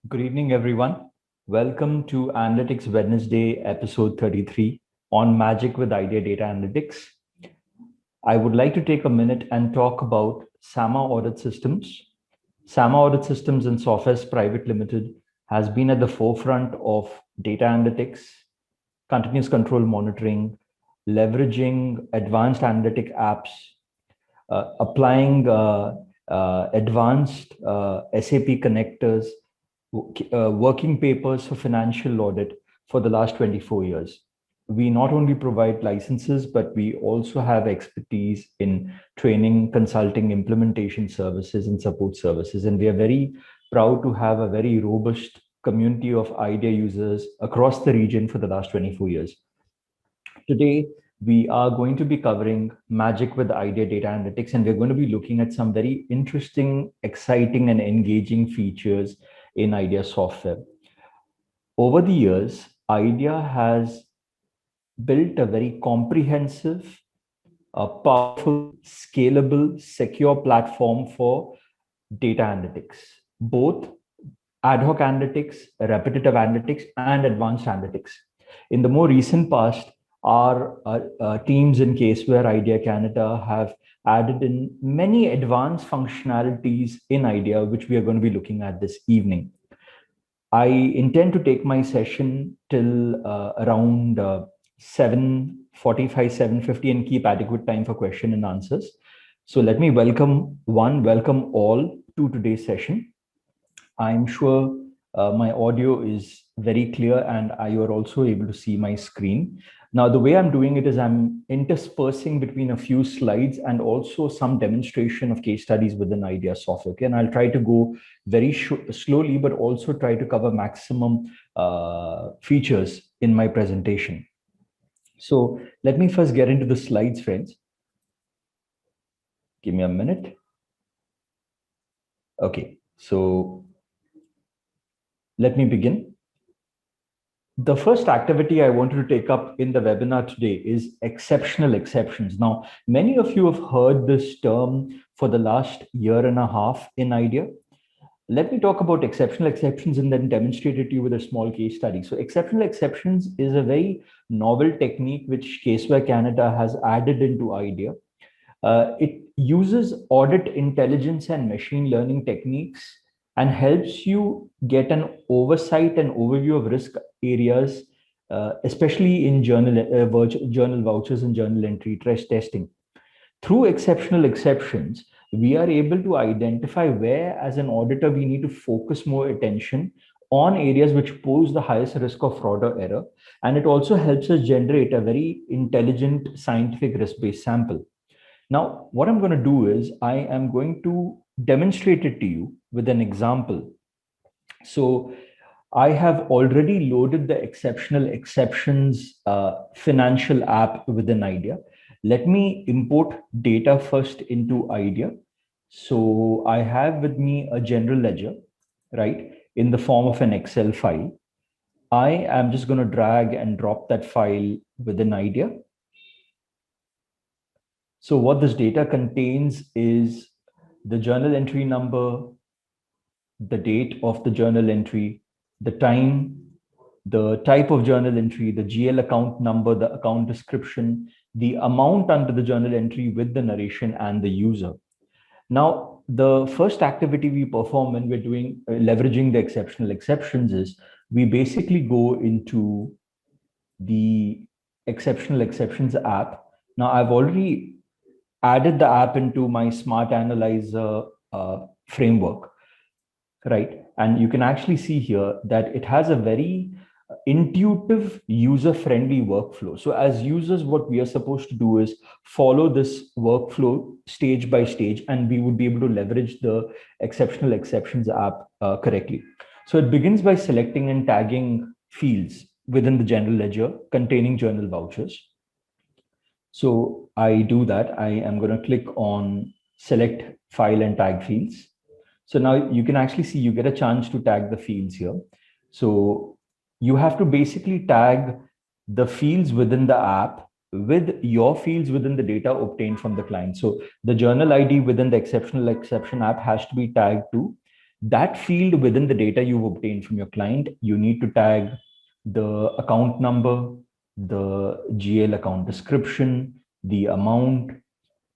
Good evening, everyone. Welcome to Analytics Wednesday, episode 33 on Magic with Idea Data Analytics. I would like to take a minute and talk about SAMA Audit Systems. SAMA Audit Systems and Softwares Private Limited has been at the forefront of data analytics, continuous control monitoring, leveraging advanced analytic apps, applying advanced SAP connectors, working papers for financial audit for the last 24 years. We not only provide licenses, but we also have expertise in training, consulting, implementation services, and support services. And we are very proud to have a very robust community of IDEA users across the region for the last 24 years. Today, we are going to be covering Magic with IDEA Data Analytics, and we're going to be looking at some very interesting, exciting, and engaging features in IDEA software. Over the years, IDEA has built a very comprehensive, powerful, scalable, secure platform for data analytics, both ad hoc analytics, repetitive analytics, and advanced analytics. In the more recent past, our teams in Caseware IDEA Canada have added in many advanced functionalities in IDEA, which we are going to be looking at this evening. I intend to take my session till around 7:45, 7:50 and keep adequate time for question and answers. So let me welcome all to today's session. I'm sure my audio is very clear and you are also able to see my screen. Now, the way I'm doing it is I'm interspersing between a few slides and also some demonstration of case studies within IDEA software. Okay? And I'll try to go very slowly, but also try to cover maximum features in my presentation. So let me first get into the slides, friends. Give me a minute. Okay, so let me begin. The first activity I wanted to take up in the webinar today is exceptional exceptions. Now, many of you have heard this term for the last year and a half in IDEA. Let me talk about exceptional exceptions and then demonstrate it to you with a small case study. So exceptional exceptions is a very novel technique which Caseware Canada has added into IDEA. It uses audit intelligence and machine learning techniques and helps you get an oversight and overview of risk areas, especially in journal vouchers and journal entry testing. Through exceptional exceptions, we are able to identify where, as an auditor, we need to focus more attention on areas which pose the highest risk of fraud or error. And it also helps us generate a very intelligent scientific risk-based sample. Now, what I'm going to do is I am going to demonstrate it to you with an example. So I have already loaded the exceptional exceptions financial app within IDEA. Let me import data first into IDEA. So I have with me a general ledger, right, in the form of an Excel file. I am just going to drag and drop that file within IDEA. So what this data contains is the journal entry number, the date of the journal entry, the time, the type of journal entry, the GL account number, the account description, the amount under the journal entry with the narration and the user. Now, the first activity we perform when we're doing leveraging the exceptional exceptions is we basically go into the exceptional exceptions app. Now, I've already added the app into my Smart Analyzer framework, right? And you can actually see here that it has a very intuitive, user-friendly workflow. So as users, what we are supposed to do is follow this workflow stage by stage, and we would be able to leverage the exceptional exceptions app correctly. So it begins by selecting and tagging fields within the general ledger containing journal vouchers. So I do that. I am going to click on select file and tag fields. So now you can actually see you get a chance to tag the fields here. So you have to basically tag the fields within the app with your fields within the data obtained from the client. So the journal ID within the exceptional exception app has to be tagged to That field within the data you've obtained from your client, you need to tag the account number, the GL account description, the amount.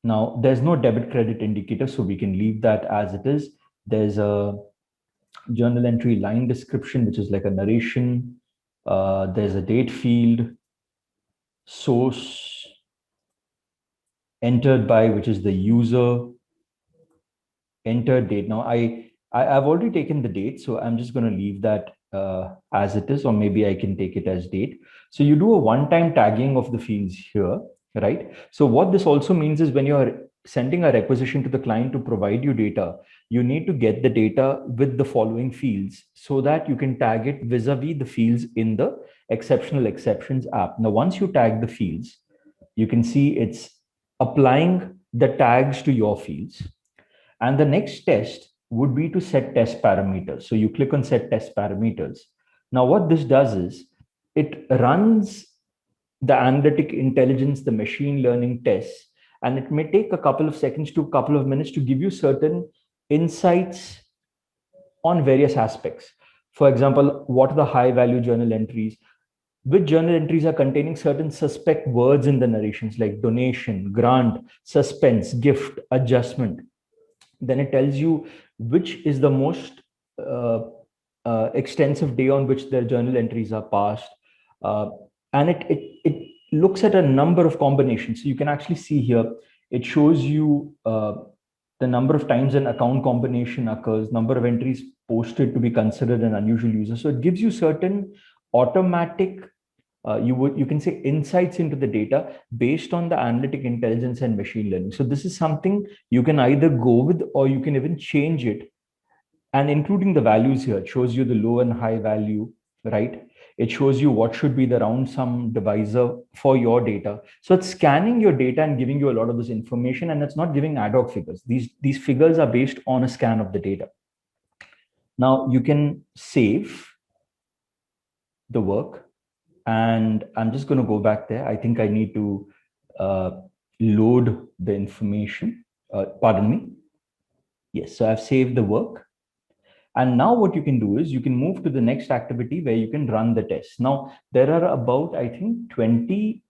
Now, there's no debit credit indicator, so we can leave that as it is. There's a journal entry line description, which is like a narration. There's a date field, source entered by, which is the user, enter date. Now, I've already taken the date, so I'm just going to leave that as it is, or maybe I can take it as date. So you do a one-time tagging of the fields here, right? So what this also means is when you're sending a requisition to the client to provide you data, you need to get the data with the following fields so that you can tag it vis-a-vis the fields in the exceptional exceptions app. Now, once you tag the fields, you can see it's applying the tags to your fields. And the next test would be to set test parameters. So you click on set test parameters. Now, what this does is it runs the analytic intelligence, the machine learning tests, and it may take a couple of seconds to a couple of minutes to give you certain insights on various aspects. For example, what are the high value journal entries? Which journal entries are containing certain suspect words in the narrations like donation, grant, suspense, gift, adjustment. Then it tells you which is the most extensive day on which their journal entries are passed. And it looks at a number of combinations. So you can actually see here, it shows you the number of times an account combination occurs, number of entries posted to be considered an unusual user. So it gives you certain automatic you can say insights into the data based on the analytic intelligence and machine learning. So this is something you can either go with or you can even change it. And including the values here, it shows you the low and high value, right? It shows you what should be the round sum divisor for your data. So it's scanning your data and giving you a lot of this information, and it's not giving ad hoc figures. These figures are based on a scan of the data. Now you can save the work. And I'm just going to go back there. I think I need to load the information. Pardon me. Yes, so I've saved the work. And now what you can do is you can move to the next activity where you can run the test. Now, there are about, I think, 24,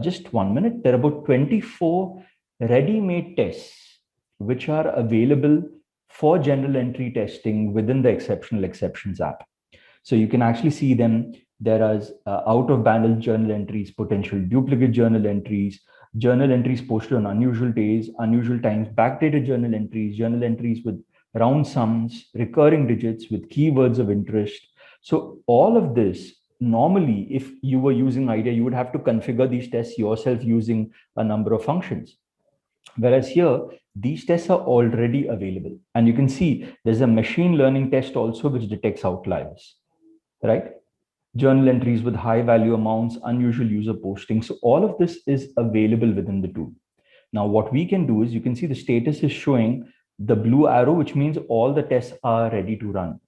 just 1 minute. There are about 24 ready-made tests which are available for general entry testing within the exceptional exceptions app. So you can actually see them. There is out of bundle journal entries, potential duplicate journal entries posted on unusual days, unusual times, backdated journal entries with round sums, recurring digits with keywords of interest. So all of this, normally, if you were using IDEA, you would have to configure these tests yourself using a number of functions. Whereas here, these tests are already available. And you can see there's a machine learning test also which detects outliers, right? Journal entries with high value amounts, unusual user postings. So all of this is available within the tool. Now, what we can do is you can see the status is showing the blue arrow, which means all the tests are ready to run.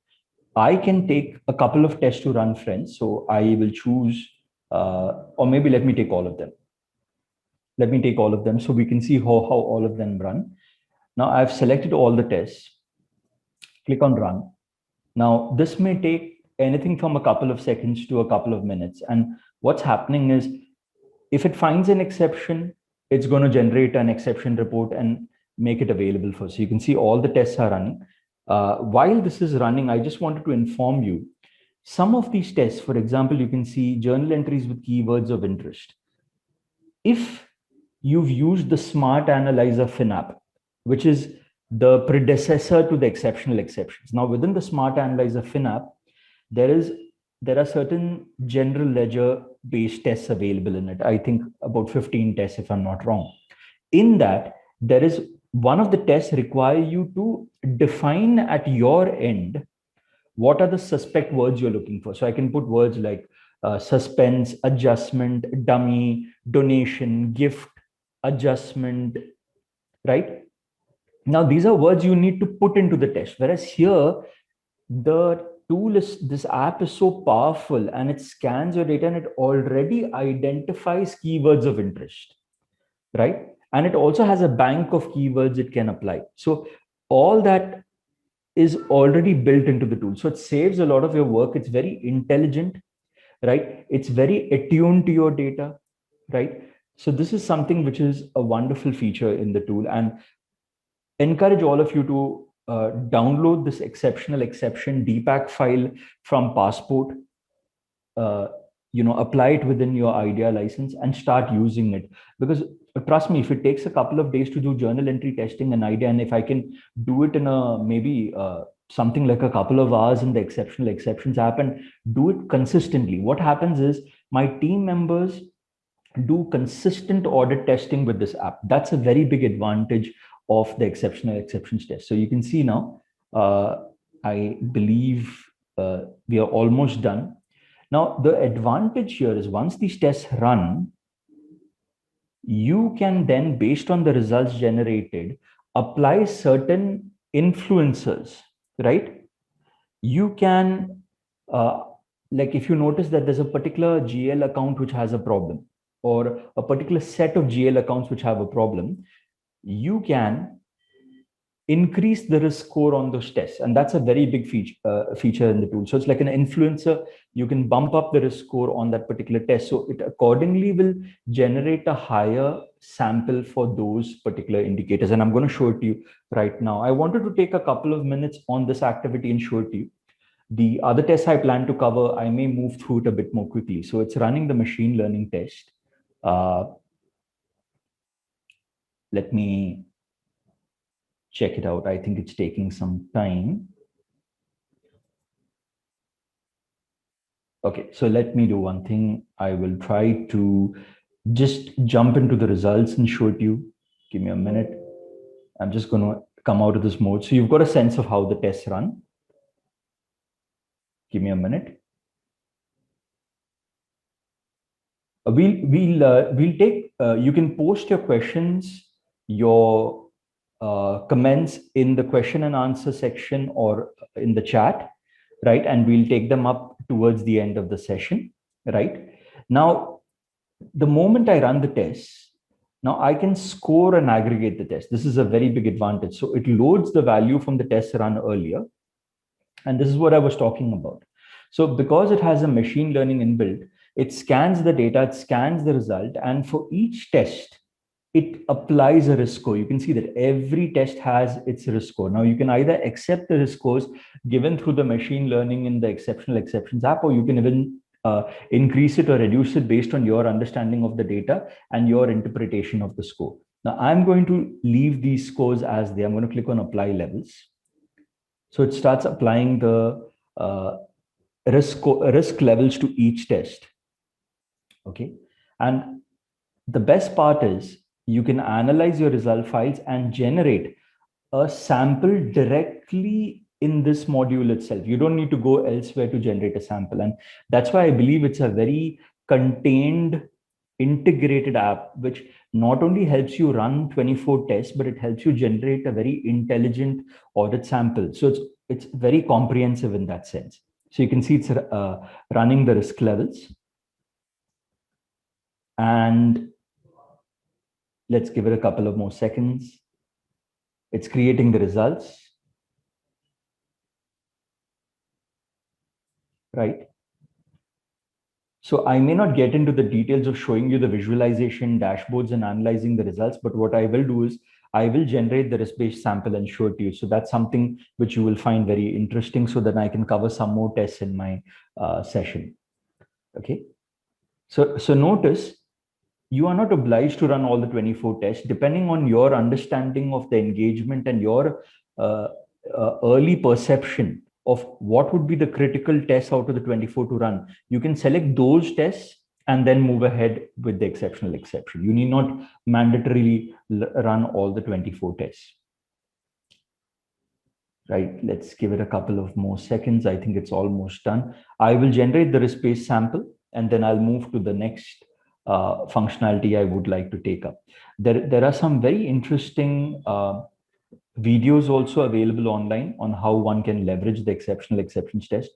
I can take a couple of tests to run, friends. So I will choose, or maybe let me take all of them. Let me take all of them so we can see how all of them run. Now I've selected all the tests. Click on run. Now this may take anything from a couple of seconds to a couple of minutes. And what's happening is if it finds an exception, it's going to generate an exception report and make it available for. So you can see all the tests are running. While this is running, I just wanted to inform you, some of these tests, for example, you can see journal entries with keywords of interest. If you've used the Smart Analyzer FinApp, which is the predecessor to the exceptional exceptions. Now, within the Smart Analyzer FinApp, there are certain general ledger based tests available in it. I think about 15 tests, if I'm not wrong. In that, there is one of the tests require you to define at your end what are the suspect words you're looking for. So I can put words like suspense, adjustment, dummy, donation, gift, adjustment, right? Now, these are words you need to put into the test. Whereas here, the tool is, this app is so powerful and it scans your data and it already identifies keywords of interest, right? And it also has a bank of keywords it can apply. So all that is already built into the tool. So it saves a lot of your work. It's very intelligent, right? It's very attuned to your data, right? So this is something which is a wonderful feature in the tool, and encourage all of you to download this exceptional exception DPAC file from Passport. uh, Apply it within your idea license and start using it, because trust me, if it takes a couple of days to do journal entry testing an idea, and if I can do it in a maybe something like a couple of hours in the exceptional exceptions app and do it consistently, what happens is my team members do consistent audit testing with this app. That's a very big advantage of the exceptional exceptions test. So you can see now, I believe we are almost done. Now, the advantage here is once these tests run, you can then, based on the results generated, apply certain influencers, right? You can, like if you notice that there's a particular GL account which has a problem, or a particular set of GL accounts which have a problem, you can increase the risk score on those tests, and that's a very big feature in the tool. So it's like an influencer. You can bump up the risk score on that particular test, so it accordingly will generate a higher sample for those particular indicators. And I'm going to show it to you right now. I wanted to take a couple of minutes on this activity and show it to you. The other tests I plan to cover, I may move through it a bit more quickly. So it's running the machine learning test. Let me check it out. I think it's taking some time. Okay, so let me do one thing. I will try to just jump into the results and show it to you. Give me a minute. I'm just going to come out of this mode. So you've got a sense of how the tests run. Give me a minute. We'll take, you can post your questions, your comments in the question and answer section or in the chat, right? And we'll take them up towards the end of the session, right? Now, the moment I run the test, now I can score and aggregate the test. This is a very big advantage. So it loads the value from the test run earlier. And this is what I was talking about. So because it has a machine learning inbuilt, it scans the data, it scans the result, and for each test, it applies a risk score. You can see that every test has its risk score. Now you can either accept the risk scores given through the machine learning in the exceptional exceptions app, or you can even increase it or reduce it based on your understanding of the data and your interpretation of the score. Now I'm going to leave these scores as they. I'm going to click on apply levels. So it starts applying the risk levels to each test. Okay. And the best part is you can analyze your result files and generate a sample directly in this module itself. You don't need to go elsewhere to generate a sample. And that's why I believe it's a very contained, integrated app, which not only helps you run 24 tests, but it helps you generate a very intelligent audit sample. So it's very comprehensive in that sense. So you can see it's running the risk levels. And let's give it a couple of more seconds. It's creating the results. Right? So I may not get into the details of showing you the visualization dashboards and analyzing the results, but what I will do is I will generate the risk-based sample and show it to you. So that's something which you will find very interesting, so that I can cover some more tests in my session. Okay. So notice you are not obliged to run all the 24 tests. Depending on your understanding of the engagement and your early perception of what would be the critical tests out of the 24 to run, you can select those tests and then move ahead with the exceptional exception. You need not mandatorily run all the 24 tests. Right, let's give it a couple of more seconds. I think it's almost done. I will generate the risk-based sample, and then I'll move to the next functionality I would like to take up. There are some very interesting videos also available online on how one can leverage the exceptional exceptions test.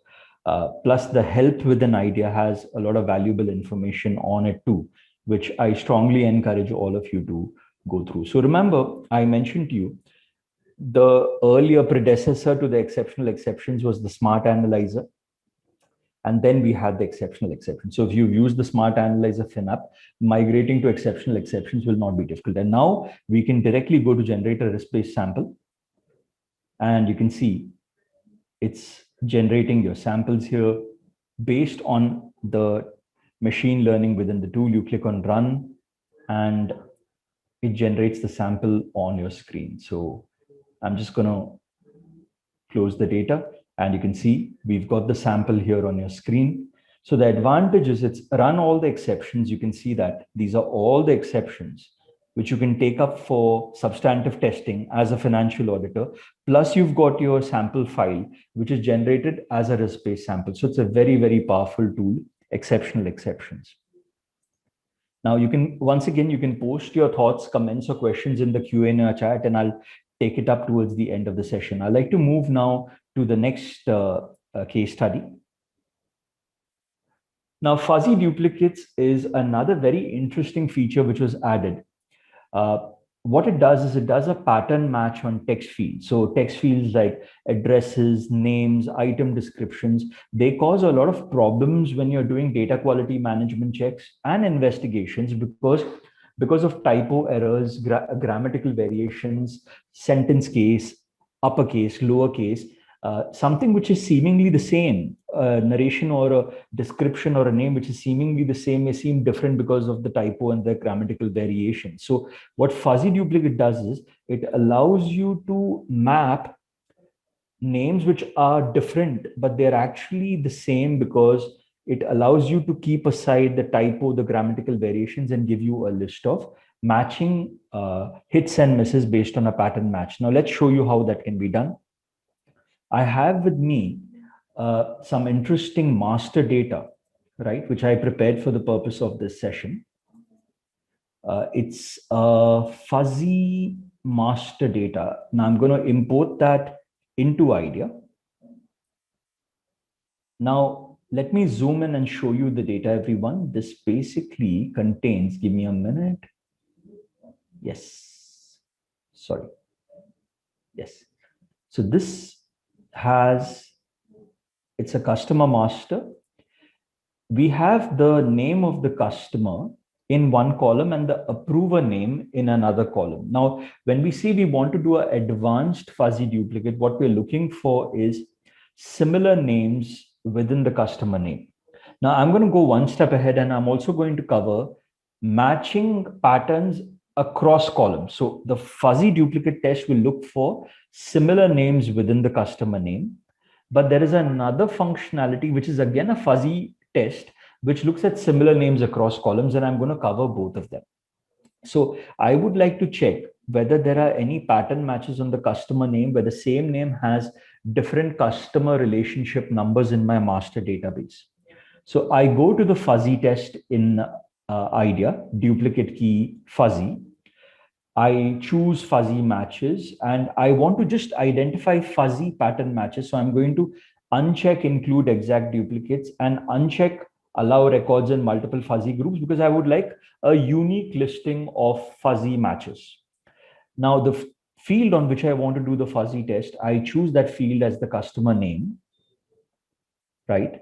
Plus the help with an idea has a lot of valuable information on it too, which I strongly encourage all of you to go through. So remember, I mentioned to you, the earlier predecessor to the exceptional exceptions was the smart analyzer. And then we had the exceptional exceptions. So if you use the smart analyzer FinApp, migrating to exceptional exceptions will not be difficult. And now we can directly go to generate a risk-based sample. And you can see it's generating your samples here based on the machine learning within the tool. You click on run and it generates the sample on your screen. So I'm just going to close the data and you can see we've got the sample here on your screen. So the advantage is it's run all the exceptions. You can see that these are all the exceptions which you can take up for substantive testing as a financial auditor. Plus you've got your sample file, which is generated as a risk-based sample. So it's a very, very powerful tool, exceptional exceptions. Now you can, once again, you can post your thoughts, comments or questions in the Q&A chat and I'll take it up towards the end of the session. I'd like to move now to the next case study. Now, fuzzy duplicates is another very interesting feature which was added. What it does is it does a pattern match on text fields. So text fields like addresses, names, item descriptions, they cause a lot of problems when you're doing data quality management checks and investigations because of typo errors, grammatical variations, sentence case, uppercase, lowercase, something which is seemingly the same, narration or a description or a name which is seemingly the same may seem different because of the typo and the grammatical variation. So what fuzzy duplicate does is it allows you to map names which are different, but they're actually the same because it allows you to keep aside the typo, the grammatical variations, and give you a list of matching hits and misses based on a pattern match. Now let's show you how that can be done. I have with me some interesting master data, right, which I prepared for the purpose of this session. It's a fuzzy master data. Now I'm going to import that into IDEA. Now, let me zoom in and show you the data, everyone. This basically contains, give me a minute. Yes, sorry. Yes. So this it's a customer master. We have the name of the customer in one column and the approver name in another column. Now, when we say we want to do an advanced fuzzy duplicate, what we're looking for is similar names within the customer name. Now, I'm going to go one step ahead and I'm also going to cover matching patterns across columns. So the fuzzy duplicate test will look for similar names within the customer name. But there is another functionality, which is again a fuzzy test, which looks at similar names across columns, and I'm going to cover both of them. So I would like to check whether there are any pattern matches on the customer name where the same name has different customer relationship numbers in my master database. So I go to the fuzzy test in IDEA, duplicate key fuzzy. I choose fuzzy matches and I want to just identify fuzzy pattern matches. So I'm going to uncheck include exact duplicates and uncheck allow records in multiple fuzzy groups because I would like a unique listing of fuzzy matches. Now the field on which I want to do the fuzzy test, I choose that field as the customer name, right?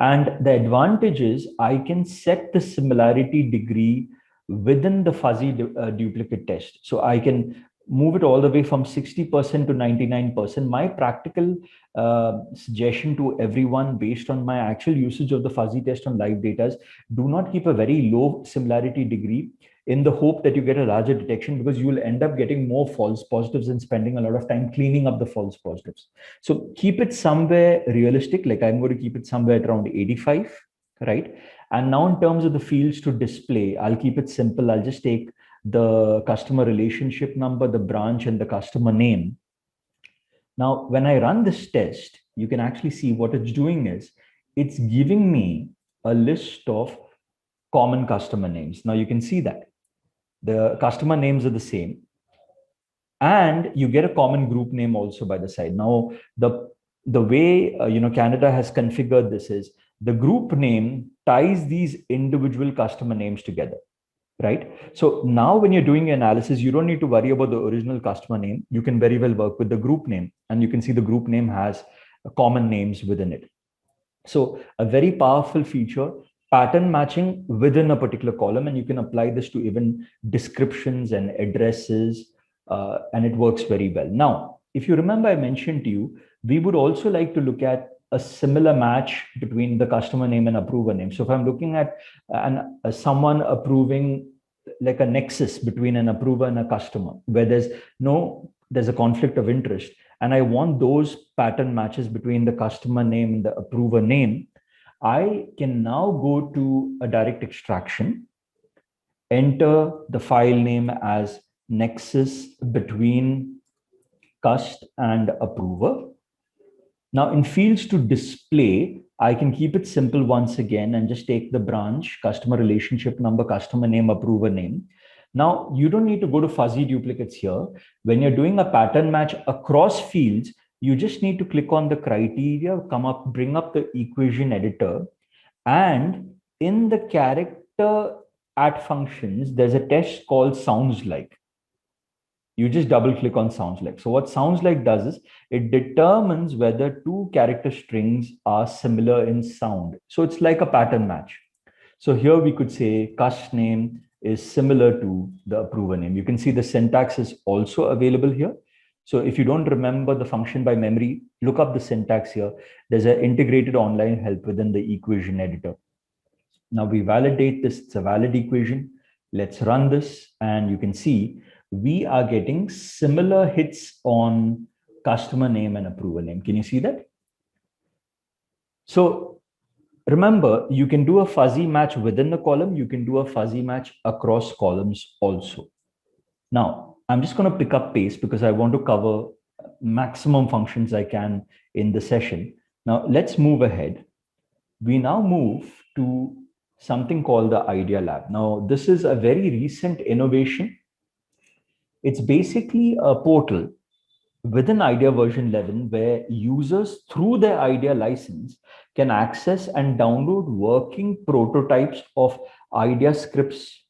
And the advantage is I can set the similarity degree within the fuzzy duplicate test. So I can move it all the way from 60% to 99%. My practical suggestion to everyone based on my actual usage of the fuzzy test on live data is do not keep a very low similarity degree in the hope that you get a larger detection because you will end up getting more false positives and spending a lot of time cleaning up the false positives. So keep it somewhere realistic, like I'm going to keep it somewhere at around 85, right? And now in terms of the fields to display, I'll keep it simple. I'll just take the customer relationship number, the branch, and the customer name. Now, when I run this test, you can actually see what it's doing is it's giving me a list of common customer names. Now you can see that the customer names are the same and you get a common group name also by the side. Now the way Canada has configured this is the group name ties these individual customer names together, right? So now when you're doing your analysis, you don't need to worry about the original customer name. You can very well work with the group name, and you can see the group name has common names within it. So a very powerful feature, pattern matching within a particular column, and you can apply this to even descriptions and addresses, and it works very well. Now, if you remember, I mentioned to you, we would also like to look at a similar match between the customer name and approver name. So if I'm looking at someone approving, like a nexus between an approver and a customer, where there's a conflict of interest, and I want those pattern matches between the customer name and the approver name, I can now go to a direct extraction, enter the file name as nexus between cust and approver. Now in fields to display, I can keep it simple once again and just take the branch, customer relationship number, customer name, approver name. Now you don't need to go to fuzzy duplicates here. When you're doing a pattern match across fields, you just need to click on the criteria, bring up the equation editor, and in the character at functions, there's a test called sounds like. You just double click on sounds like. So what sounds like does is it determines whether two character strings are similar in sound. So it's like a pattern match. So here we could say cust name is similar to the approver name. You can see the syntax is also available here. So if you don't remember the function by memory, look up the syntax here. There's an integrated online help within the equation editor. Now we validate this, it's a valid equation. Let's run this, and you can see we are getting similar hits on customer name and approval name. Can you see that? So remember, you can do a fuzzy match within the column. You can do a fuzzy match across columns also. Now, I'm just going to pick up pace because I want to cover maximum functions I can in the session. Now, let's move ahead. We now move to something called the Idea Lab. Now, this is a very recent innovation. It's basically a portal within Idea version 11 where users through their Idea license can access and download working prototypes of Idea scripts,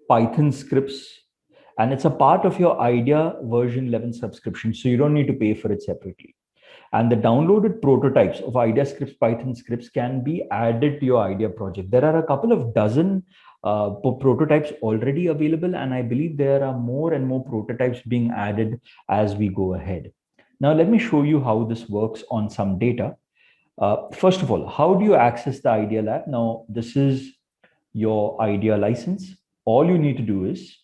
Python scripts, and it's a part of your Idea version 11 subscription. So you don't need to pay for it separately. And the downloaded prototypes of Idea scripts, Python scripts can be added to your Idea project. There are a couple of dozen prototypes already available, and I believe there are more and more prototypes being added as we go ahead. Now, let me show you how this works on some data. First of all, how do you access the Idea Lab? Now, this is your Idea license. All you need to do is,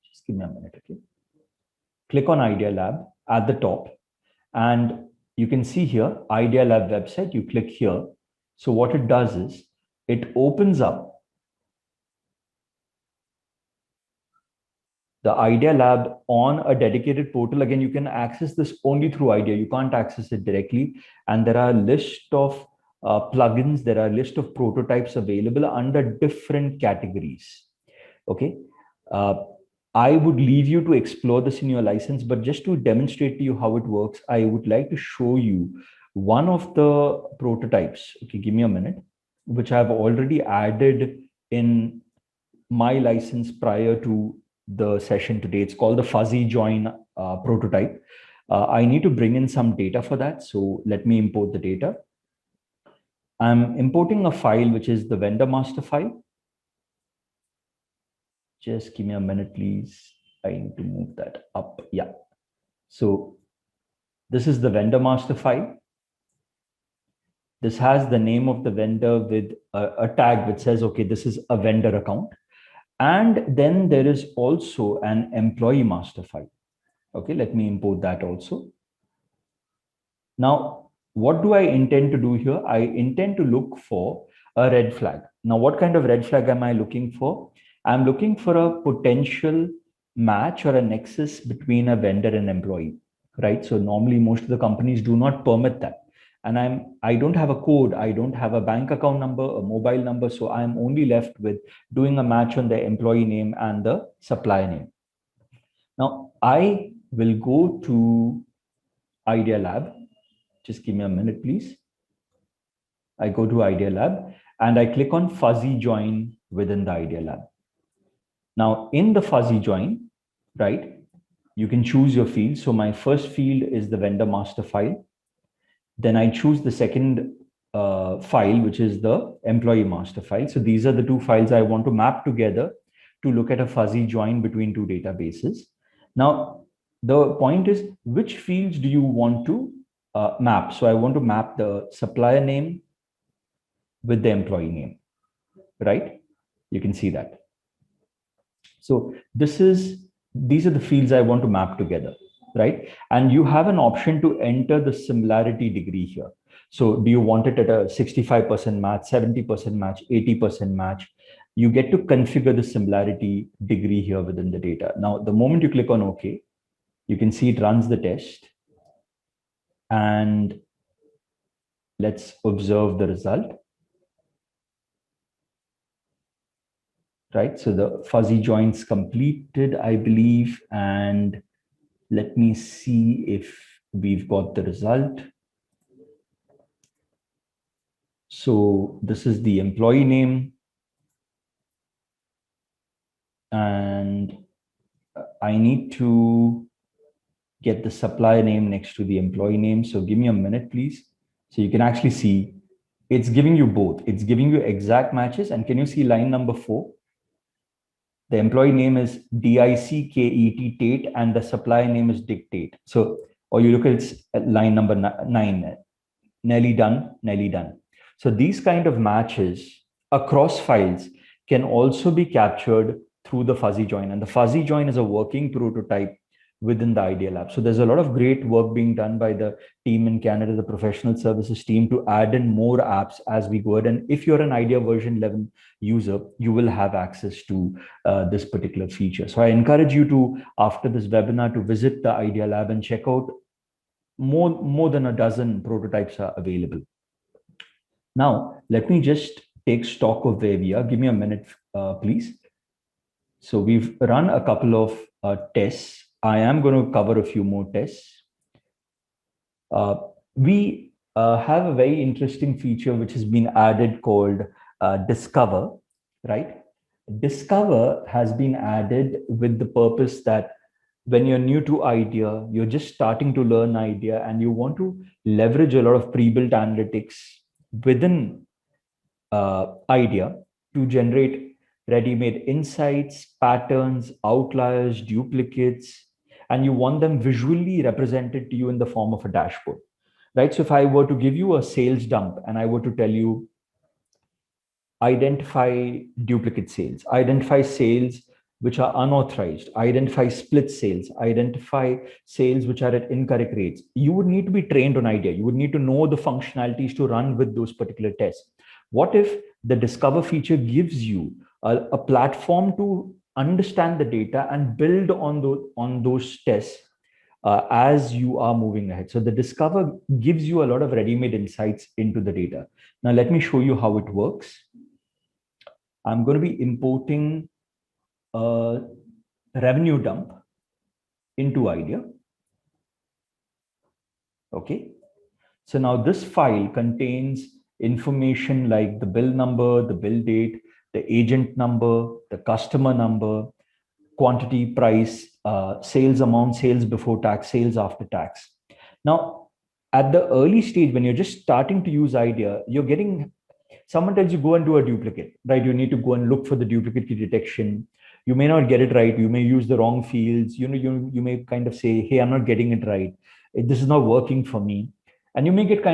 just give me a minute, okay? Click on Idea Lab at the top, and you can see here, Idea Lab website, you click here. So what it does is, it opens up the Idea Lab on a dedicated portal. Again, you can access this only through Idea. You can't access it directly. And there are a list of plugins. There are a list of prototypes available under different categories. Okay. I would leave you to explore this in your license, but just to demonstrate to you how it works, I would like to show you one of the prototypes. Okay, give me a minute, which I've already added in my license prior to the session today. It's called the fuzzy join prototype. I need to bring in some data for that. So let me import the data. I'm importing a file, which is the vendor master file. Just give me a minute, please. I need to move that up. Yeah. So this is the vendor master file. This has the name of the vendor with a tag which says, okay, this is a vendor account. And then there is also an employee master file. Okay, let me import that also. Now, what do I intend to do here? I intend to look for a red flag. Now, what kind of red flag am I looking for? I'm looking for a potential match or a nexus between a vendor and employee, right? So normally most of the companies do not permit that. And I don't have a code, I don't have a bank account number, a mobile number. So I'm only left with doing a match on the employee name and the supplier name. Now I will go to Idea Lab. Just give me a minute, please. I go to Idea Lab and I click on fuzzy join within the Idea Lab. Now in the fuzzy join, right, you can choose your field. So my first field is the vendor master file. Then I choose the second file, which is the employee master file. So these are the two files I want to map together to look at a fuzzy join between two databases. Now, the point is, which fields do you want to map? So I want to map the supplier name with the employee name, right? You can see that. So these are the fields I want to map together, right? And you have an option to enter the similarity degree here. So do you want it at a 65% match, 70% match, 80% match? You get to configure the similarity degree here within the data. Now, the moment you click on OK, you can see it runs the test. And let's observe the result. Right, so the fuzzy joints completed, I believe, and let me see if we've got the result. So this is the employee name. And I need to get the supplier name next to the employee name. So give me a minute, please. So you can actually see it's giving you both. It's giving you exact matches. And can you see line number 4? The employee name is DICKET Tate, and the supplier name is Dictate. So, or you look at line number 9, nearly done, nearly done. So these kind of matches across files can also be captured through the fuzzy join. And the fuzzy join is a working prototype within the Idea Lab. So there's a lot of great work being done by the team in Canada, the professional services team, to add in more apps as we go ahead. And if you're an Idea version 11 user, you will have access to this particular feature. So I encourage you to, after this webinar, to visit the Idea Lab and check out more than a dozen prototypes are available. Now, let me just take stock of where we are. Give me a minute, please. So we've run a couple of tests. I am going to cover a few more tests. We have a very interesting feature which has been added called Discover, right? Discover has been added with the purpose that when you're new to Idea, you're just starting to learn Idea, and you want to leverage a lot of pre-built analytics within Idea to generate ready-made insights, patterns, outliers, duplicates, and you want them visually represented to you in the form of a dashboard, right? So if I were to give you a sales dump and I were to tell you, identify duplicate sales, identify sales which are unauthorized, identify split sales, identify sales which are at incorrect rates, you would need to be trained on Idea. You would need to know the functionalities to run with those particular tests. What if the Discover feature gives you a platform to understand the data and build on those tests as you are moving ahead? So the Discover gives you a lot of ready-made insights into the data. Now, let me show you how it works. I'm going to be importing a revenue dump into Idea. Okay. So now this file contains information like the bill number, the bill date, the agent number, the customer number, quantity, price, sales amount, sales before tax, sales after tax. Now, at the early stage, when you're just starting to use Idea, you're getting, someone tells you go and do a duplicate, right? You need to go and look for the duplicate key detection. You may not get it right. You may use the wrong fields. You may kind of say, hey, I'm not getting it right. This is not working for me. And you may get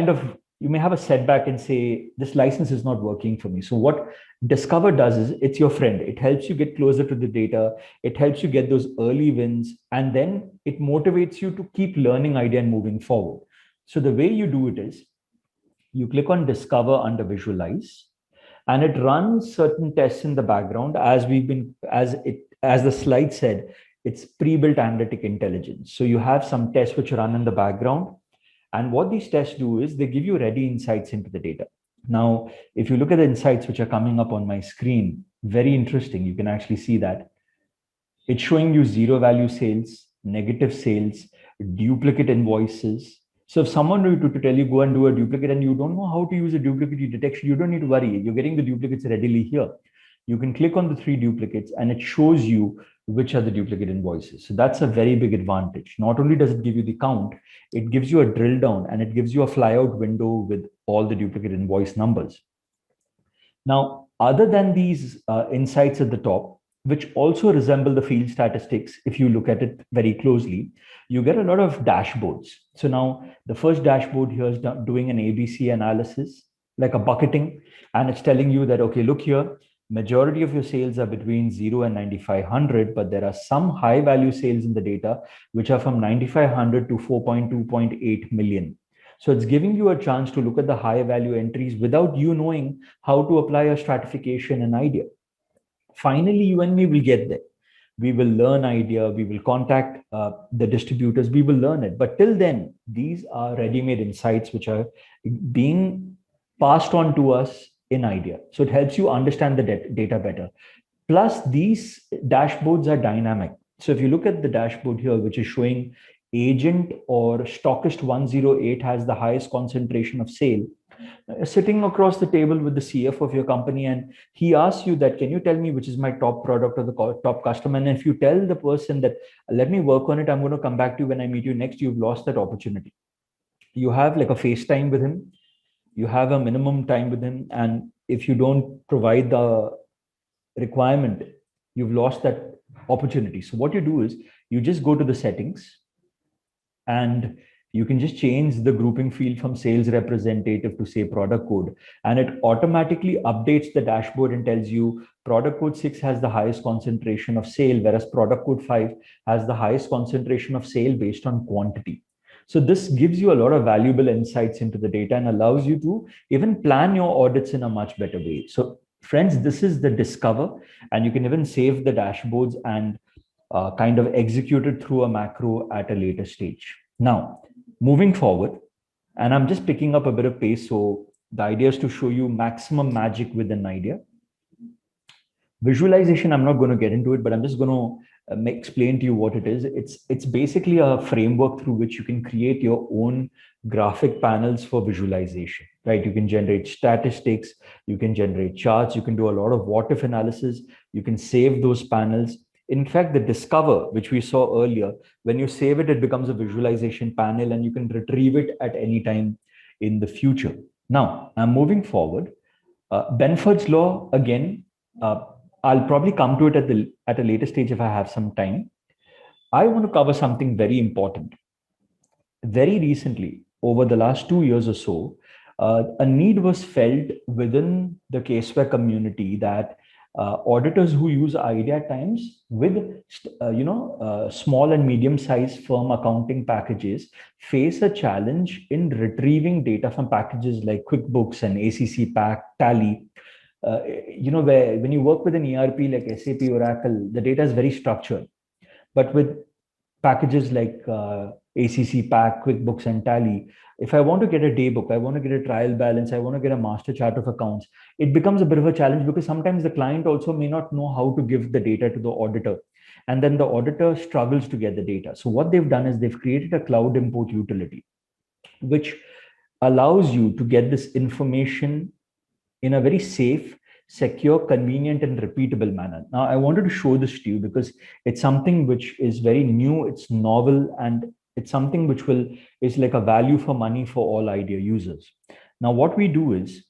you may have a setback and say, this license is not working for me. So what Discover does is, it's your friend. It helps you get closer to the data. It helps you get those early wins. And then it motivates you to keep learning Idea and moving forward. So the way you do it is, you click on Discover under Visualize, and it runs certain tests in the background. As the slide said, it's pre-built analytic intelligence. So you have some tests which run in the background. And what these tests do is they give you ready insights into the data. Now, if you look at the insights which are coming up on my screen, very interesting. You can actually see that it's showing you zero value sales, negative sales, duplicate invoices. So if someone were to tell you go and do a duplicate and you don't know how to use a duplicate detection, you don't need to worry. You're getting the duplicates readily here. you can click on the 3 duplicates and it shows you which are the duplicate invoices. So that's a very big advantage. Not only does it give you the count, it gives you a drill down and it gives you a flyout window with all the duplicate invoice numbers. Now, other than these insights at the top, which also resemble the field statistics, if you look at it very closely, you get a lot of dashboards. So now the first dashboard here is doing an ABC analysis, like a bucketing, and it's telling you that, okay, look here, majority of your sales are between 0 and 9,500, but there are some high value sales in the data, which are from 9,500 to 4.2.8 million. So it's giving you a chance to look at the high value entries without you knowing how to apply a stratification and idea. Finally, you and me will get there. We will learn idea, we will contact the distributors, we will learn it. But till then, these are ready-made insights which are being passed on to us in idea. So it helps you understand the data better. Plus, these dashboards are dynamic. So if you look at the dashboard here, which is showing agent or stockist 108 has the highest concentration of sale, sitting across the table with the CF of your company, and he asks you that, can you tell me which is my top product or the top customer? And if you tell the person that, let me work on it, I'm going to come back to you when I meet you next, you've lost that opportunity. You have like a FaceTime with him, you have a minimum time with him, and if you don't provide the requirement, you've lost that opportunity. So what you do is you just go to the settings and you can just change the grouping field from sales representative to say product code, and it automatically updates the dashboard and tells you product code 6 has the highest concentration of sale, whereas product code 5 has the highest concentration of sale based on quantity. So this gives you a lot of valuable insights into the data and allows you to even plan your audits in a much better way. So friends, this is the Discover, and you can even save the dashboards and kind of execute it through a macro at a later stage. Now, moving forward, and I'm just picking up a bit of pace. So the idea is to show you maximum magic with an idea. Visualization, I'm not going to get into it, but I'm just going to explain to you what it is. It's basically a framework through which you can create your own graphic panels for visualization, right? You can generate statistics, you can generate charts, you can do a lot of what if analysis, you can save those panels. In fact, the Discover, which we saw earlier, when you save it, it becomes a visualization panel and you can retrieve it at any time in the future. Now, I'm moving forward. Benford's law, again, I'll probably come to it at a later stage if I have some time. I want to cover something very important. Very recently, over the last 2 years or so, a need was felt within the caseware community that auditors who use idea at times with small and medium sized firm accounting packages face a challenge in retrieving data from packages like QuickBooks and ACC Pack, Tally. Where when you work with an ERP like SAP, Oracle, the data is very structured. But with packages like ACC Pack, QuickBooks, and Tally, if I want to get a day book, I want to get a trial balance, I want to get a master chart of accounts, it becomes a bit of a challenge because sometimes the client also may not know how to give the data to the auditor. And then the auditor struggles to get the data. So what they've done is they've created a cloud import utility, which allows you to get this information in a very safe, secure, convenient, and repeatable manner. Now, I wanted to show this to you because it's something which is very new, it's novel, and it's something which is like a value for money for all idea users. Now, what we do is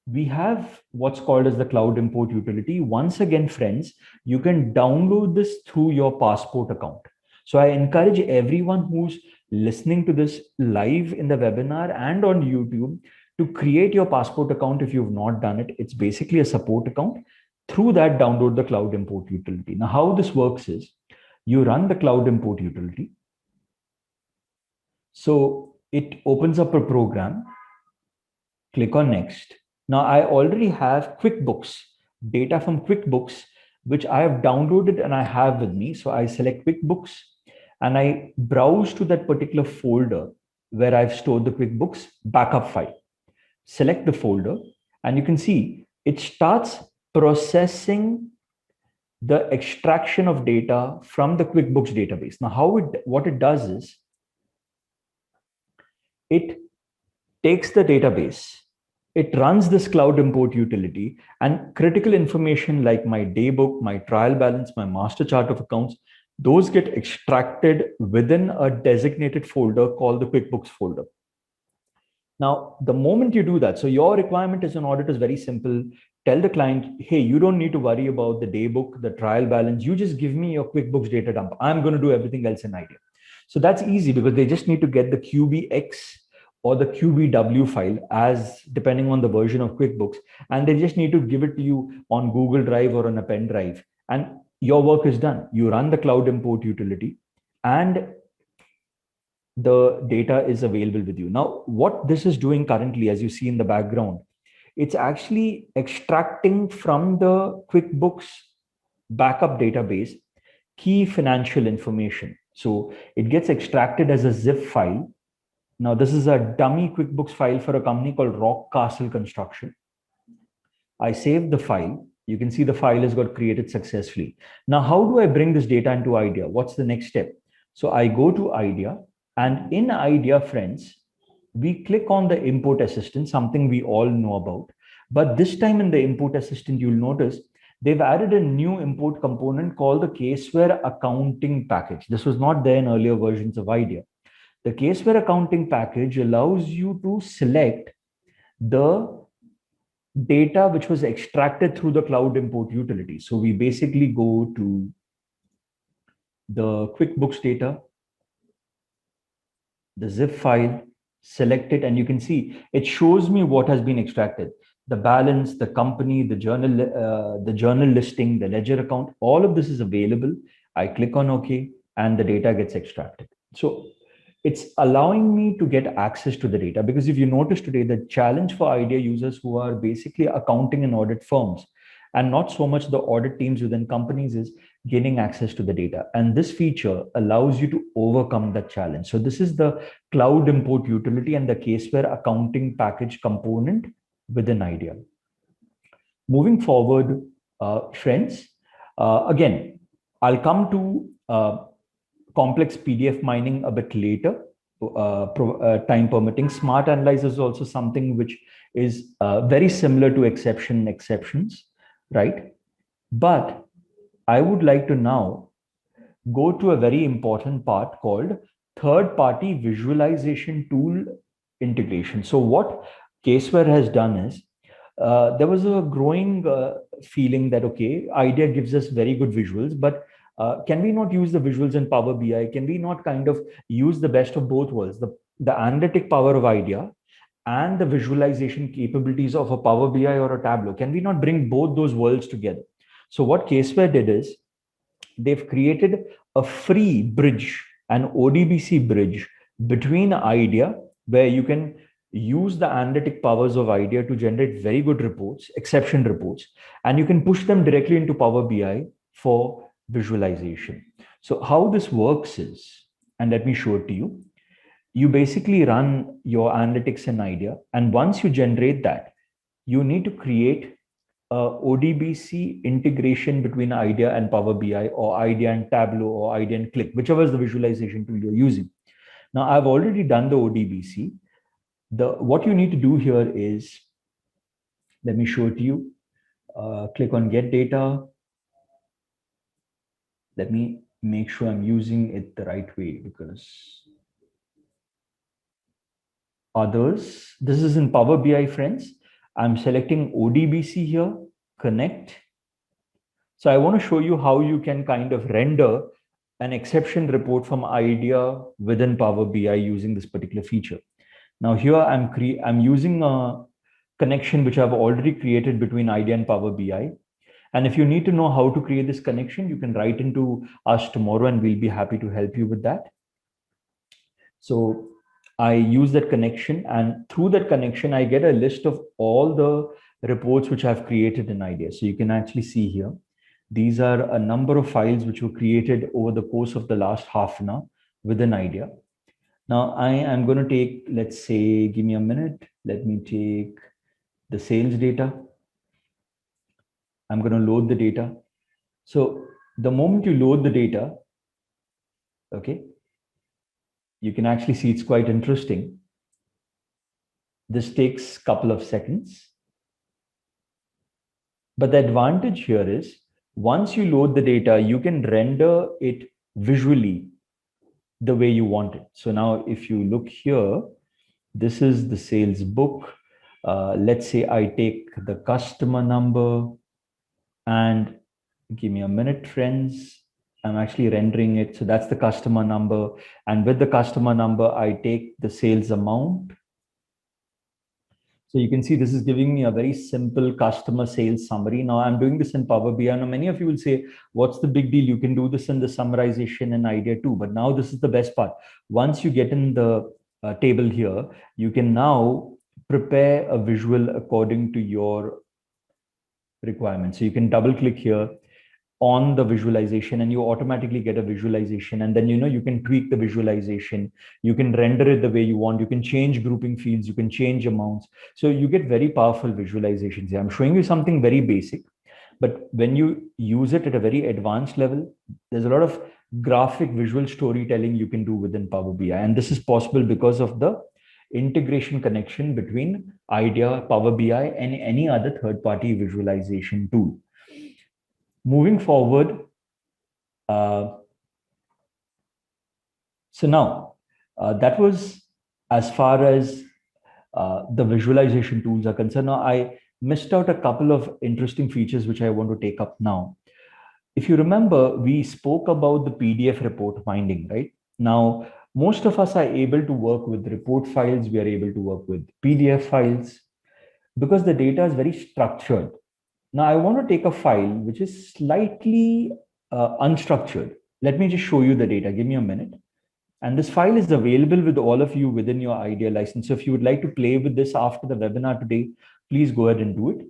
we have what's called as the cloud import utility. Once again, friends, you can download this through your Passport account. So I encourage everyone who's listening to this live in the webinar and on YouTube to create your Passport account if you've not done it. It's basically a support account. Through that, download the cloud import utility. Now, how this works is you run the cloud import utility. So it opens up a program. Click on next. Now, I already have QuickBooks, data from QuickBooks, which I have downloaded and I have with me. So I select QuickBooks and I browse to that particular folder where I've stored the QuickBooks backup file. Select the folder and you can see it starts processing the extraction of data from the QuickBooks database. Now, what it does is it takes the database it runs this cloud import utility, and critical information like my daybook, my trial balance, my master chart of accounts, those get extracted within a designated folder called the QuickBooks folder. Now, the moment you do that, so your requirement as an audit is very simple. Tell the client, hey, you don't need to worry about the daybook, the trial balance. You just give me your QuickBooks data dump. I'm going to do everything else in IDEA. So that's easy because they just need to get the QBX or the QBW file as depending on the version of QuickBooks. And they just need to give it to you on Google Drive or on a pen drive. And your work is done. You run the cloud import utility and the data is available with you. Now, what this is doing currently, as you see in the background, it's actually extracting from the QuickBooks backup database key financial information. So it gets extracted as a zip file. Now, this is a dummy QuickBooks file for a company called Rock Castle Construction. I saved the file. You can see the file has got created successfully. Now, how do I bring this data into IDEA? What's the next step? So I go to IDEA, and in IDEA, friends, we click on the import assistant, something we all know about. But this time in the import assistant, you'll notice they've added a new import component called the Caseware accounting package. This was not there in earlier versions of IDEA. The Caseware accounting package allows you to select the data which was extracted through the cloud import utility. So we basically go to the QuickBooks data, the zip file, select it, and you can see it shows me what has been extracted. The balance, the company, the journal listing, the ledger account, all of this is available. I click on OK, and the data gets extracted. So it's allowing me to get access to the data, because if you notice today, the challenge for IDEA users who are basically accounting and audit firms, and not so much the audit teams within companies, is gaining access to the data. And this feature allows you to overcome that challenge. So this is the cloud import utility and the Caseware accounting package component within IDEA. Moving forward, friends, again, I'll come to complex PDF mining a bit later, time permitting. Smart Analyze is also something which is very similar to exceptions, right? But I would like to now go to a very important part called third-party visualization tool integration. So what Caseware has done is, there was a growing feeling that, okay, IDEA gives us very good visuals, but can we not use the visuals in Power BI? Can we not kind of use the best of both worlds, the analytic power of IDEA and the visualization capabilities of a Power BI or a Tableau? Can we not bring both those worlds together? So what Caseware did is, they've created a free bridge, an ODBC bridge between IDEA, where you can use the analytic powers of IDEA to generate very good reports, exception reports, and you can push them directly into Power BI for visualization. So how this works is, and let me show it to you, you basically run your analytics in IDEA, and once you generate that, you need to create ODBC integration between IDEA and Power BI, or IDEA and Tableau, or IDEA and Qlik, whichever is the visualization tool you're using. Now, I've already done the ODBC. What you need to do here is, let me show it to you. Click on Get Data. Let me make sure I'm using it the right way, because others, this is in Power BI, friends. I'm selecting ODBC here, connect. So I want to show you how you can kind of render an exception report from IDEA within Power BI using this particular feature. Now here I'm using a connection which I've already created between IDEA and Power BI. And if you need to know how to create this connection, you can write into us tomorrow and we'll be happy to help you with that. So I use that connection, and through that connection, I get a list of all the reports which I've created in IDEA. So you can actually see here, these are a number of files which were created over the course of the last half an hour within IDEA. Now I am going to take, let's say, give me a minute. Let me take the sales data. I'm going to load the data. So the moment you load the data, okay, you can actually see it's quite interesting. This takes a couple of seconds. But the advantage here is once you load the data, you can render it visually the way you want it. So now if you look here, this is the sales book. Let's say I take the customer number and give me a minute, friends. I'm actually rendering it. So that's the customer number. And with the customer number, I take the sales amount. So you can see this is giving me a very simple customer sales summary. Now I'm doing this in Power BI. Now many of you will say, what's the big deal? You can do this in the summarization in Idea too. But now this is the best part. Once you get in the table here, you can now prepare a visual according to your requirements. So you can double click here on the visualization and you automatically get a visualization, and then you can tweak the visualization, you can render it the way you want, you can change grouping fields, you can change amounts. So you get very powerful visualizations here. I'm showing you something very basic, but when you use it at a very advanced level, there's a lot of graphic visual storytelling you can do within Power BI, and this is possible because of the integration connection between Idea, Power BI, and any other third-party visualization tool. Moving forward, so now that was as far as the visualization tools are concerned. Now I missed out a couple of interesting features which I want to take up now. If you remember, we spoke about the PDF report binding, right? Now, most of us are able to work with report files. We are able to work with PDF files because the data is very structured. Now I want to take a file which is slightly unstructured. Let me just show you the data. Give me a minute. And this file is available with all of you within your Idea license. So if you would like to play with this after the webinar today, please go ahead and do it.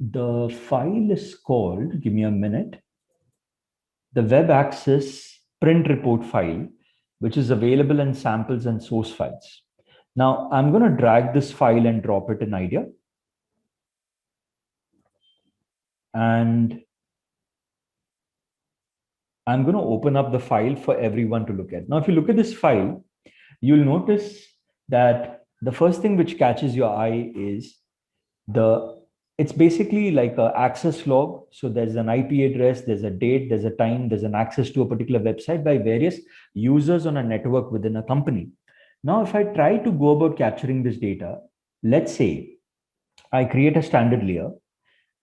The file is called, give me a minute, the web access print report file, which is available in samples and source files. Now I'm going to drag this file and drop it in Idea. And I'm going to open up the file for everyone to look at. Now, if you look at this file, you'll notice that the first thing which catches your eye is it's basically like an access log. So there's an IP address, there's a date, there's a time, there's an access to a particular website by various users on a network within a company. Now, if I try to go about capturing this data, let's say I create a standard layer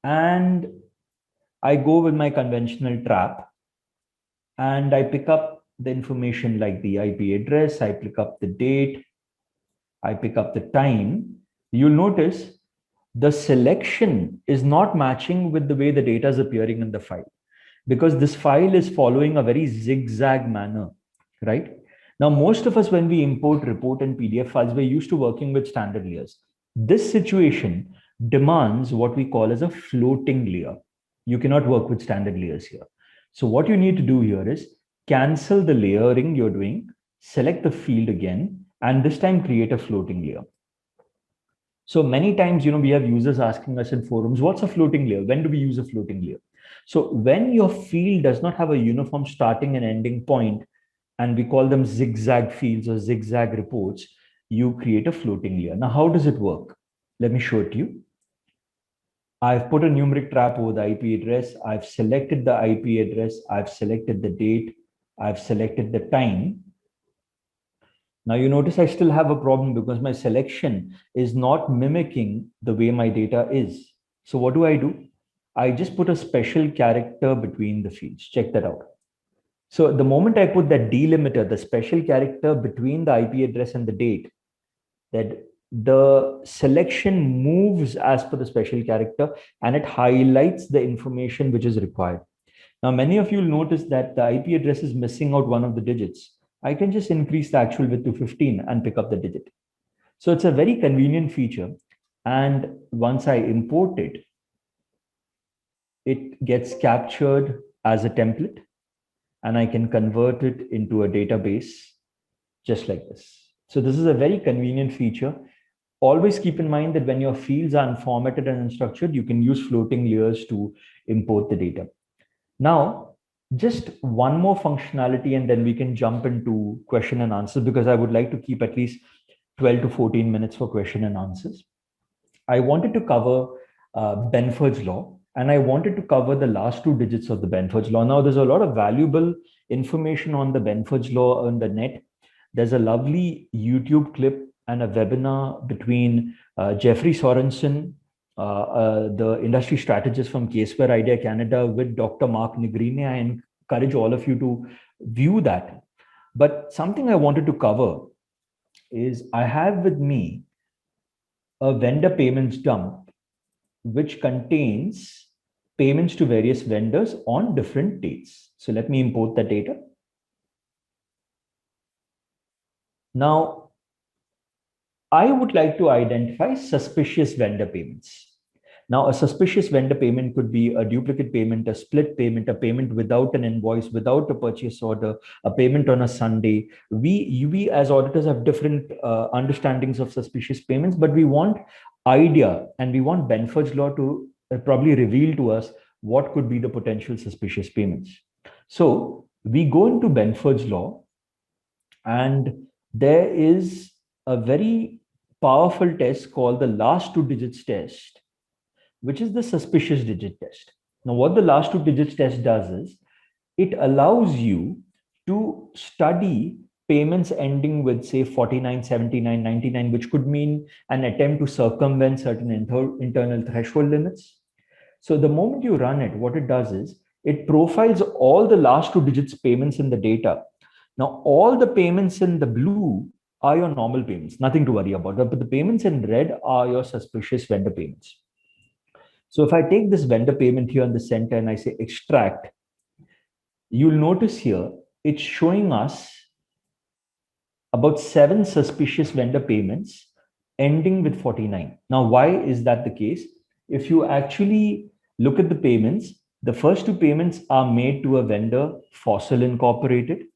and I go with my conventional trap and I pick up the information like the IP address, I pick up the date, I pick up the time. You'll notice the selection is not matching with the way the data is appearing in the file, because this file is following a very zigzag manner, right? Now, most of us, when we import report and PDF files, we're used to working with standard layers. This situation demands what we call as a floating layer. You cannot work with standard layers here. So what you need to do here is cancel the layering you're doing, select the field again, and this time create a floating layer. So many times, we have users asking us in forums, what's a floating layer? When do we use a floating layer? So when your field does not have a uniform starting and ending point, and we call them zigzag fields or zigzag reports, you create a floating layer. Now, how does it work? Let me show it to you. I've put a numeric trap over the IP address. I've selected the IP address. I've selected the date. I've selected the time. Now you notice I still have a problem because my selection is not mimicking the way my data is. So what do? I just put a special character between the fields. Check that out. So the moment I put that delimiter, the special character between the IP address and the date, that the selection moves as per the special character and it highlights the information which is required. Now, many of you will notice that the IP address is missing out one of the digits. I can just increase the actual width to 15 and pick up the digit. So it's a very convenient feature. And once I import it, it gets captured as a template and I can convert it into a database just like this. So this is a very convenient feature. Always keep in mind that when your fields are unformatted and unstructured, you can use floating layers to import the data. Now, just one more functionality and then we can jump into question and answer, because I would like to keep at least 12 to 14 minutes for question and answers. I wanted to cover Benford's law, and I wanted to cover the last two digits of the Benford's law. Now, there's a lot of valuable information on the Benford's law on the net. There's a lovely YouTube clip and a webinar between Jeffrey Sorensen, the industry strategist from Caseware Idea Canada, with Dr. Mark Negrini. I encourage all of you to view that. But something I wanted to cover is I have with me a vendor payments dump, which contains payments to various vendors on different dates. So let me import the data. Now, I would like to identify suspicious vendor payments. Now, a suspicious vendor payment could be a duplicate payment, a split payment, a payment without an invoice, without a purchase order, a payment on a Sunday. We as auditors have different understandings of suspicious payments, but we want idea and we want Benford's law to probably reveal to us what could be the potential suspicious payments. So we go into Benford's law, and there is a very powerful test called the last two digits test, which is the suspicious digit test. Now, what the last two digits test does is it allows you to study payments ending with, say, 49, 79, 99, which could mean an attempt to circumvent certain internal threshold limits. So the moment you run it, what it does is it profiles all the last two digits payments in the data. Now, all the payments in the blue are your normal payments, nothing to worry about. But the payments in red are your suspicious vendor payments. So if I take this vendor payment here in the center and I say extract, you'll notice here it's showing us about 7 suspicious vendor payments ending with 49. Now, why is that the case? If you actually look at the payments, the first two payments are made to a vendor, Fossil Incorporated.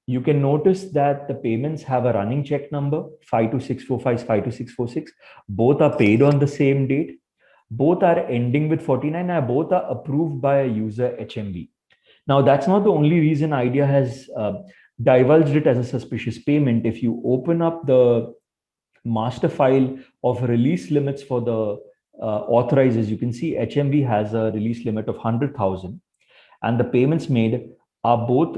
You can notice that the payments have a running check number, 52645, 52646. Both are paid on the same date. Both are ending with 49, and both are approved by a user HMV. Now, that's not the only reason IDEA has divulged it as a suspicious payment. If you open up the master file of release limits for the authorizers, you can see HMV has a release limit of 100,000, and the payments made are both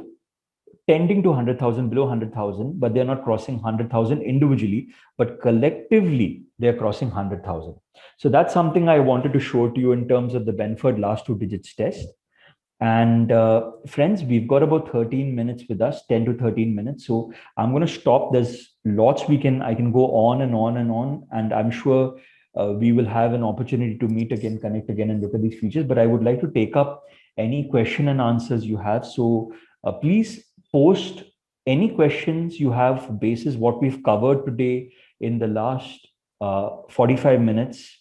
tending to 100,000, below 100,000, but they're not crossing 100,000 individually, but collectively they're crossing 100,000. So that's something I wanted to show to you in terms of the Benford last two digits test. And friends, we've got about 13 minutes with us, 10 to 13 minutes. So I'm going to stop. There's lots I can go on and on and on. And I'm sure we will have an opportunity to meet again, connect again, and look at these features. But I would like to take up any question and answers you have. So please post any questions you have basis what we've covered today in the last 45 minutes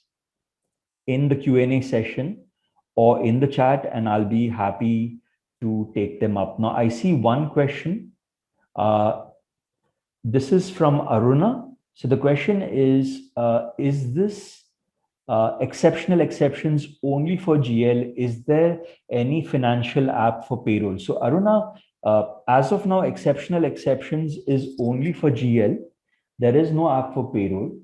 in the Q&A session or in the chat, and I'll be happy to take them up. Now, I see one question. This is from Aruna. So the question is this exceptional exceptions only for GL? Is there any financial app for payroll? So Aruna, as of now, exceptional exceptions is only for GL. There is no app for payroll.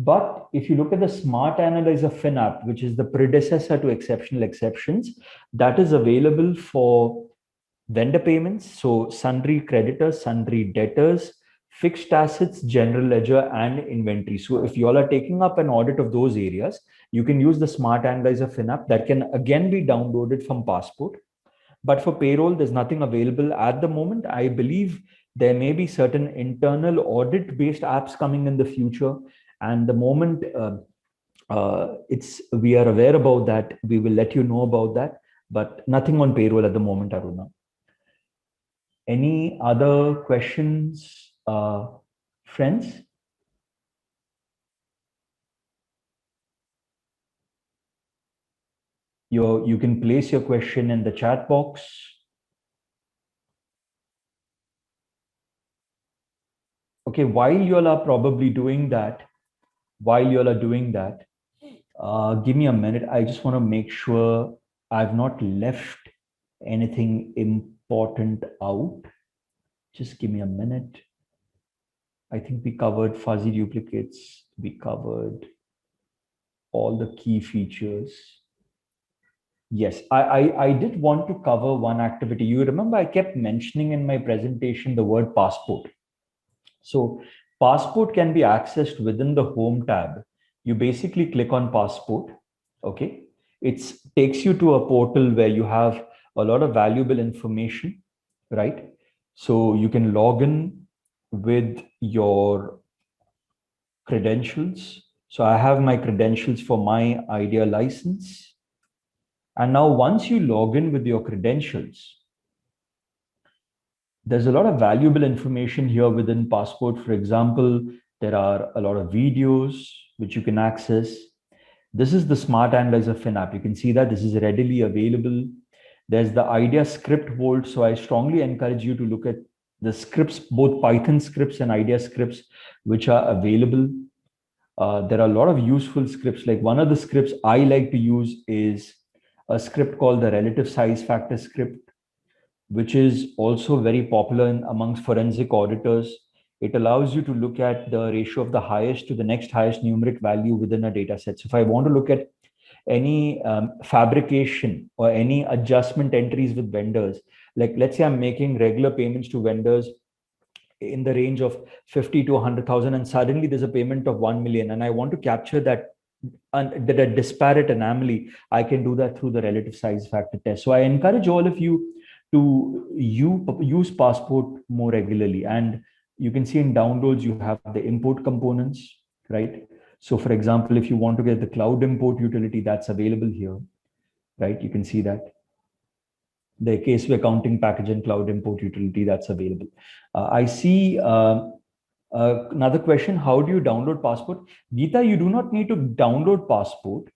But if you look at the Smart Analyzer FinApp, which is the predecessor to exceptional exceptions, that is available for vendor payments. So sundry creditors, sundry debtors, fixed assets, general ledger, and inventory. So if you all are taking up an audit of those areas, you can use the Smart Analyzer FinApp that can again be downloaded from Passport. But for payroll, there's nothing available at the moment. I believe there may be certain internal audit-based apps coming in the future. And the moment we are aware about that, we will let you know about that. But nothing on payroll at the moment, Aruna. Any other questions, friends? You can place your question in the chat box. Okay, while you all are probably doing that, give me a minute. I just want to make sure I've not left anything important out. Just give me a minute. I think we covered fuzzy duplicates. We covered all the key features. Yes, I did want to cover one activity. You remember I kept mentioning in my presentation the word passport. So passport can be accessed within the home tab. You basically click on passport. Okay. It takes you to a portal where you have a lot of valuable information, right? So you can log in with your credentials. So I have my credentials for my IDEA license. And now once you log in with your credentials, there's a lot of valuable information here within Passport. For example, there are a lot of videos which you can access. This is the Smart Analyzer FinApp. You can see that this is readily available. There's the IDEA script vault. So I strongly encourage you to look at the scripts, both Python scripts and IDEA scripts, which are available. There are a lot of useful scripts. Like one of the scripts I like to use is a script called the relative size factor script, which is also very popular amongst forensic auditors. It allows you to look at the ratio of the highest to the next highest numeric value within a data set. So if I want to look at any fabrication or any adjustment entries with vendors, like let's say I'm making regular payments to vendors in the range of 50 to 100,000, and suddenly there's a payment of 1 million, and I want to capture that that a disparate anomaly, I can do that through the relative size factor test. So I encourage all of you to use Passport more regularly. And you can see in downloads, you have the import components, right? So for example, if you want to get the cloud import utility, that's available here, right? You can see that. The Caseway accounting package and cloud import utility, that's available. I see another question, how do you download Passport? Geeta, you do not need to download Passport.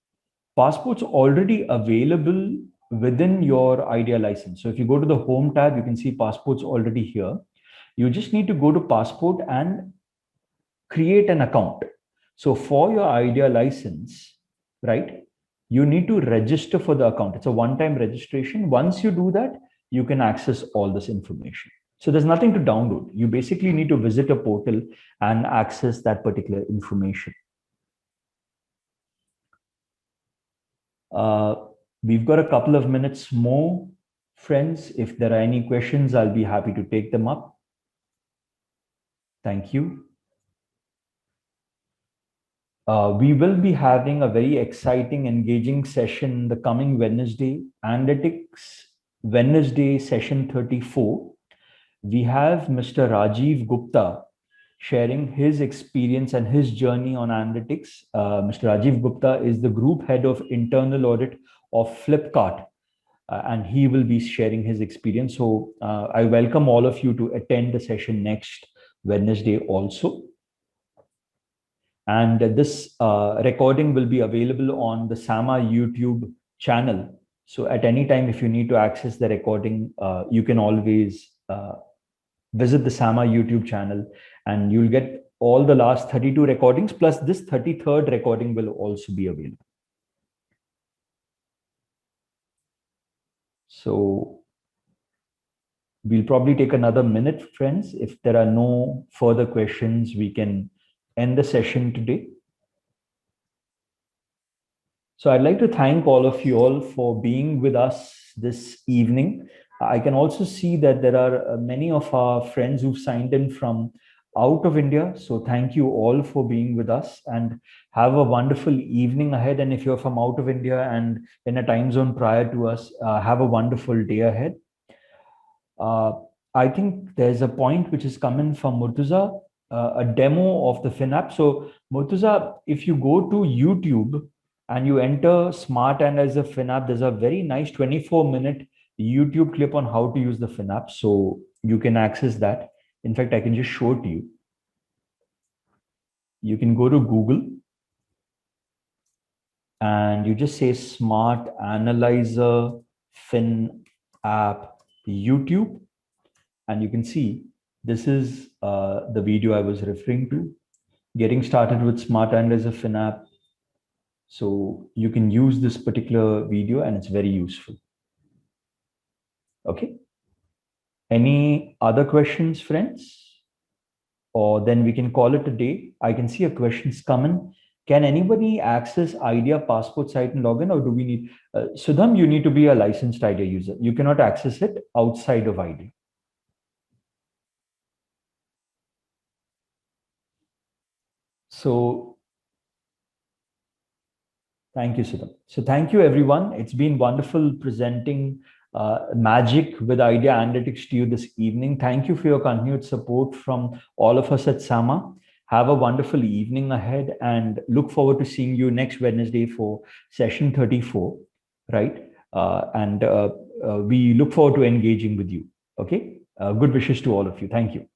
Passport's already available within your IDEA license. So if you go to the home tab, you can see Passport's already here. You just need to go to Passport and create an account. So for your IDEA license, right, you need to register for the account. It's a one-time registration. Once you do that, you can access all this information. So there's nothing to download. You basically need to visit a portal and access that particular information. We've got a couple of minutes more, friends. If there are any questions, I'll be happy to take them up. Thank you. We will be having a very exciting, engaging session the coming Wednesday, Analytics Wednesday session 34. We have Mr. Rajiv Gupta sharing his experience and his journey on analytics. Mr. Rajiv Gupta is the group head of internal audit of Flipkart, and he will be sharing his experience. So I welcome all of you to attend the session next Wednesday also. And this recording will be available on the SAMA YouTube channel. So at any time, if you need to access the recording, you can always visit the SAMA YouTube channel, and you'll get all the last 32 recordings, plus this 33rd recording will also be available. So we'll probably take another minute, friends. If there are no further questions, we can end the session today. So I'd like to thank all of you all for being with us this evening. I can also see that there are many of our friends who've signed in from out of India. So thank you all for being with us, and have a wonderful evening ahead. And if you're from out of India and in a time zone prior to us, have a wonderful day ahead. I think there's a point which is coming from Murtuza, a demo of the FinApp. So Murtuza, if you go to YouTube and you enter Smart Analyzer FinApp, there's a very nice 24-minute YouTube clip on how to use the FinApp. So you can access that. In fact, I can just show it to you. You can go to Google and you just say Smart Analyzer FinApp YouTube. And you can see this is the video I was referring to, getting started with Smart Analyzer FinApp. So you can use this particular video and it's very useful. Okay. Any other questions, friends? or then we can call it a day. I can see a question's coming. Can anybody access IDEA passport site and login, or do we need, Sudham, you need to be a licensed IDEA user. You cannot access it outside of IDEA. So thank you, Sudham. So thank you, everyone. It's been wonderful presenting Magic with Idea Analytics to you this evening. Thank you for your continued support from all of us at Sama. Have a wonderful evening ahead and look forward to seeing you next Wednesday for session 34, right? And we look forward to engaging with you. Okay. Good wishes to all of you. Thank you.